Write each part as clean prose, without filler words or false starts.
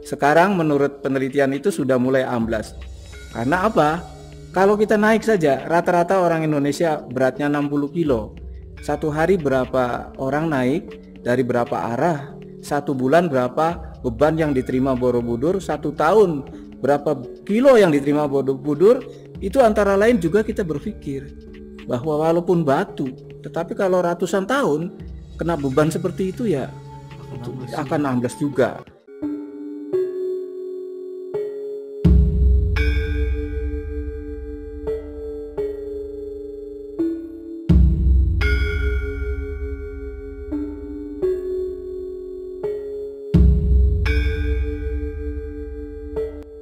Sekarang menurut penelitian itu sudah mulai amblas. Karena apa? Kalau kita naik saja, rata-rata orang Indonesia beratnya 60 kilo. Satu hari berapa orang naik, dari berapa arah, satu bulan berapa beban yang diterima Borobudur, satu tahun berapa kilo yang diterima Borobudur. Itu antara lain juga kita berpikir bahwa walaupun batu, tetapi kalau ratusan tahun kena beban seperti itu ya akan amblas juga.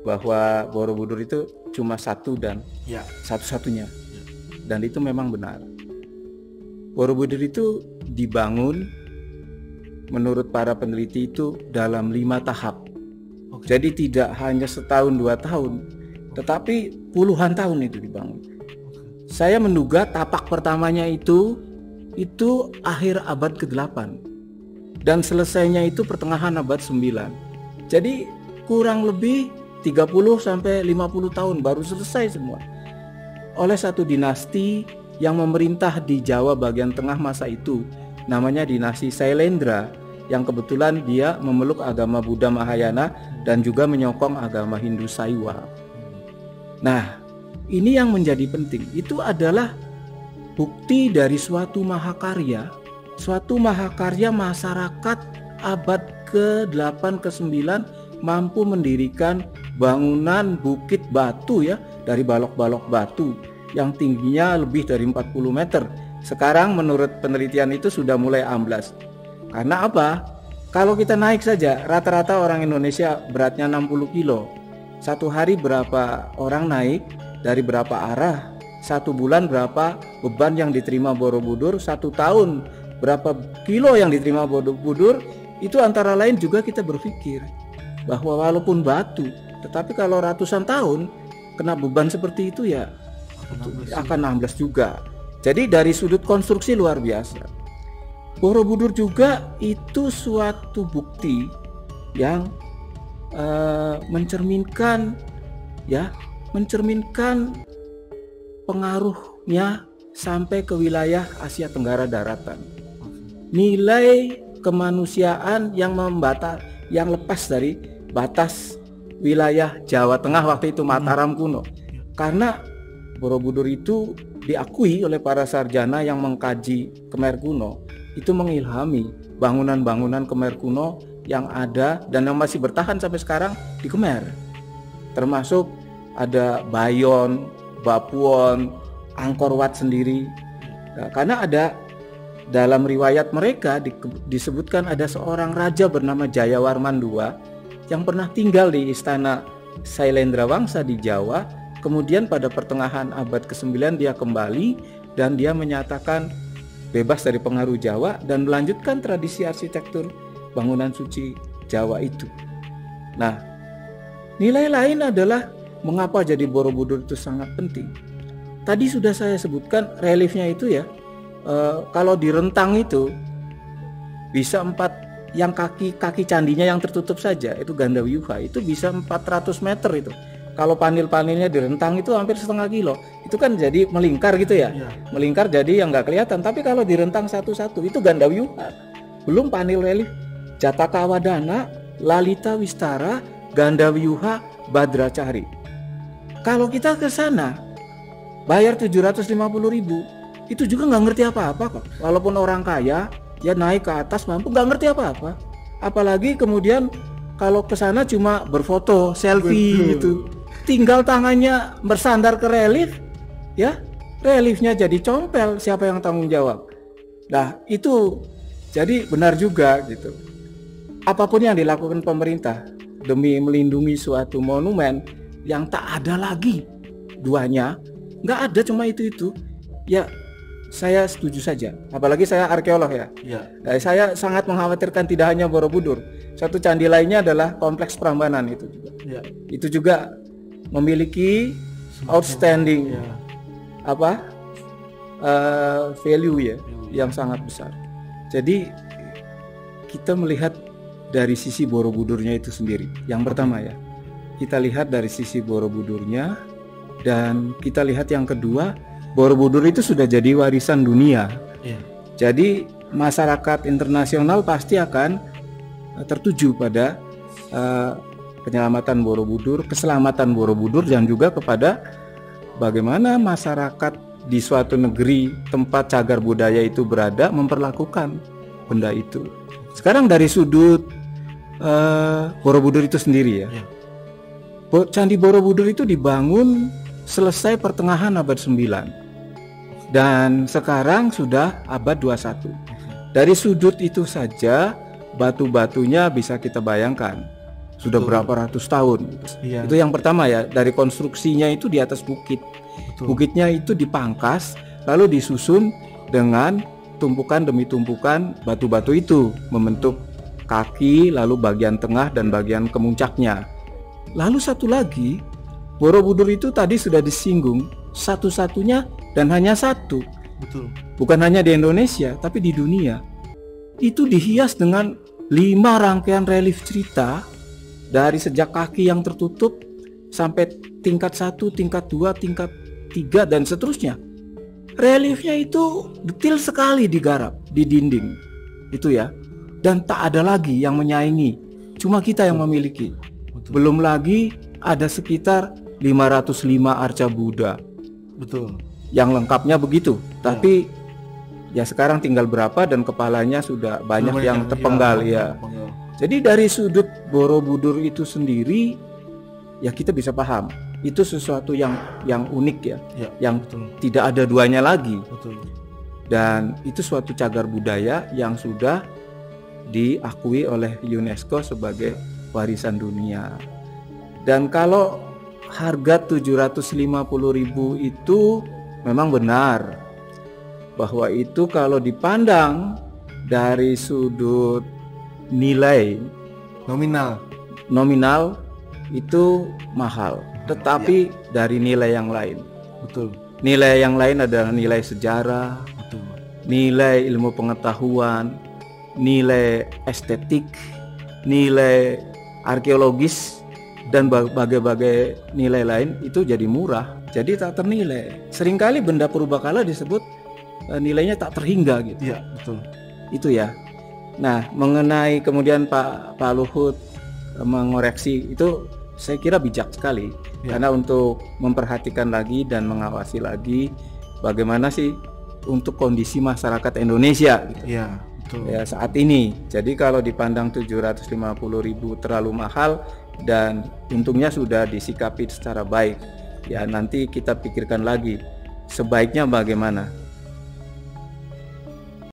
Bahwa Borobudur itu cuma satu dan satu-satunya, dan itu memang benar. Borobudur itu dibangun menurut para peneliti itu dalam 5 tahap. Jadi tidak hanya setahun 2 tahun, tetapi puluhan tahun itu dibangun. Saya menduga tapak pertamanya itu akhir abad ke-8 dan selesainya itu pertengahan abad 9. Jadi kurang lebih 30 sampai 50 tahun baru selesai semua. Oleh satu dinasti yang memerintah di Jawa bagian tengah masa itu, namanya dinasti Sailendra, yang kebetulan dia memeluk agama Buddha Mahayana dan juga menyokong agama Hindu Saiwa. Nah, ini yang menjadi penting. Itu adalah bukti dari suatu mahakarya masyarakat abad ke-8 ke-9 mampu mendirikan bangunan bukit batu ya, dari balok-balok batu yang tingginya lebih dari 40 meter. Sekarang menurut penelitian itu sudah mulai amblas. Karena apa? Kalau kita naik saja, rata-rata orang Indonesia beratnya 60 kilo. Satu hari berapa orang naik, dari berapa arah, satu bulan berapa beban yang diterima Borobudur, satu tahun berapa kilo yang diterima Borobudur. Itu antara lain juga kita berpikir bahwa walaupun batu, tetapi kalau ratusan tahun kena beban seperti itu ya akan amblas juga. Jadi dari sudut konstruksi luar biasa. Borobudur juga itu suatu bukti yang mencerminkan pengaruhnya sampai ke wilayah Asia Tenggara daratan. Nilai kemanusiaan yang lepas dari batas wilayah Jawa Tengah waktu itu, Mataram kuno. Karena Borobudur itu diakui oleh para sarjana yang mengkaji Khmer kuno, itu mengilhami bangunan-bangunan Khmer kuno yang ada dan yang masih bertahan sampai sekarang di Khmer. Termasuk ada Bayon, Bapuon, Angkor Wat sendiri. Nah, karena ada dalam riwayat mereka disebutkan ada seorang raja bernama Jayawarman II yang pernah tinggal di istana Sailendra Wangsa di Jawa. Kemudian pada pertengahan abad ke-9 dia kembali dan dia menyatakan bebas dari pengaruh Jawa dan melanjutkan tradisi arsitektur bangunan suci Jawa itu. Nah, nilai lain adalah mengapa jadi Borobudur itu sangat penting. Tadi sudah saya sebutkan reliefnya itu ya. Kalau di rentang itu bisa 4, yang kaki candinya yang tertutup saja itu Gandavyuha itu bisa 400 meter itu. Kalau panil-panilnya di rentang itu hampir setengah kilo. Itu kan jadi melingkar gitu ya. Melingkar jadi yang nggak kelihatan. Tapi kalau di rentang satu-satu itu Gandavyuha. Belum panil relief Jataka Wadana, Lalita Wistara, Gandavyuha, Badrachari. Kalau kita ke sana bayar 750.000. Itu juga nggak ngerti apa-apa kok. Walaupun orang kaya, ya naik ke atas mampu, nggak ngerti apa-apa. Apalagi kemudian kalau ke sana cuma berfoto, selfie gitu. Tinggal tangannya bersandar ke relief, ya reliefnya jadi compel, siapa yang tanggung jawab? Nah itu jadi benar juga gitu. Apapun yang dilakukan pemerintah demi melindungi suatu monumen yang tak ada lagi duanya, nggak ada cuma itu. Ya saya setuju saja. Apalagi saya arkeolog ya. Saya sangat mengkhawatirkan tidak hanya Borobudur. Satu candi lainnya adalah kompleks Prambanan itu juga. Itu juga memiliki outstanding value ya yang sangat besar. Jadi kita melihat dari sisi Borobudurnya itu sendiri. Yang pertama ya, kita lihat dari sisi Borobudurnya, dan kita lihat yang kedua, Borobudur itu sudah jadi warisan dunia. Jadi masyarakat internasional pasti akan tertuju pada penyelamatan Borobudur, keselamatan Borobudur, dan juga kepada bagaimana masyarakat di suatu negeri tempat cagar budaya itu berada memperlakukan benda itu. Sekarang dari sudut Borobudur itu sendiri ya. Candi Borobudur itu dibangun selesai pertengahan abad 9 dan sekarang sudah abad 21. Dari sudut itu saja batu-batunya bisa kita bayangkan sudah berapa ratus tahun. Itu yang pertama ya, dari konstruksinya itu di atas bukit. Bukitnya itu dipangkas lalu disusun dengan tumpukan demi tumpukan batu-batu itu membentuk kaki, lalu bagian tengah dan bagian kemuncaknya. Lalu satu lagi, Borobudur itu tadi sudah disinggung, satu-satunya dan hanya satu. Bukan hanya di Indonesia, tapi di dunia. Itu dihias dengan 5 rangkaian relief cerita dari sejak kaki yang tertutup sampai tingkat 1, tingkat 2, tingkat 3 dan seterusnya. Reliefnya itu detail sekali digarap di dinding. Itu ya. Dan tak ada lagi yang menyaingi. Cuma kita yang memiliki. Belum lagi ada sekitar 505 arca Buddha. Yang lengkapnya begitu. Tapi ya sekarang tinggal berapa dan kepalanya sudah banyak yang terpenggal ya. Jadi dari sudut Borobudur itu sendiri ya kita bisa paham itu sesuatu yang unik ya, yang tidak ada duanya lagi. Dan itu suatu cagar budaya yang sudah diakui oleh UNESCO sebagai warisan dunia. Dan kalau harga 750.000 itu memang benar bahwa itu kalau dipandang dari sudut nilai nominal itu mahal, tetapi dari nilai yang lain. Nilai yang lain adalah nilai sejarah, nilai ilmu pengetahuan, nilai estetik, nilai arkeologis, dan berbagai nilai lain itu jadi murah, jadi tak ternilai. Seringkali benda purbakala disebut nilainya tak terhingga gitu. Itu ya. Nah, mengenai kemudian Pak Luhut mengoreksi itu, saya kira bijak sekali karena untuk memperhatikan lagi dan mengawasi lagi bagaimana sih untuk kondisi masyarakat Indonesia gitu. Ya saat ini. Jadi kalau dipandang 750.000 terlalu mahal dan untungnya sudah disikapi secara baik. Ya nanti kita pikirkan lagi sebaiknya bagaimana.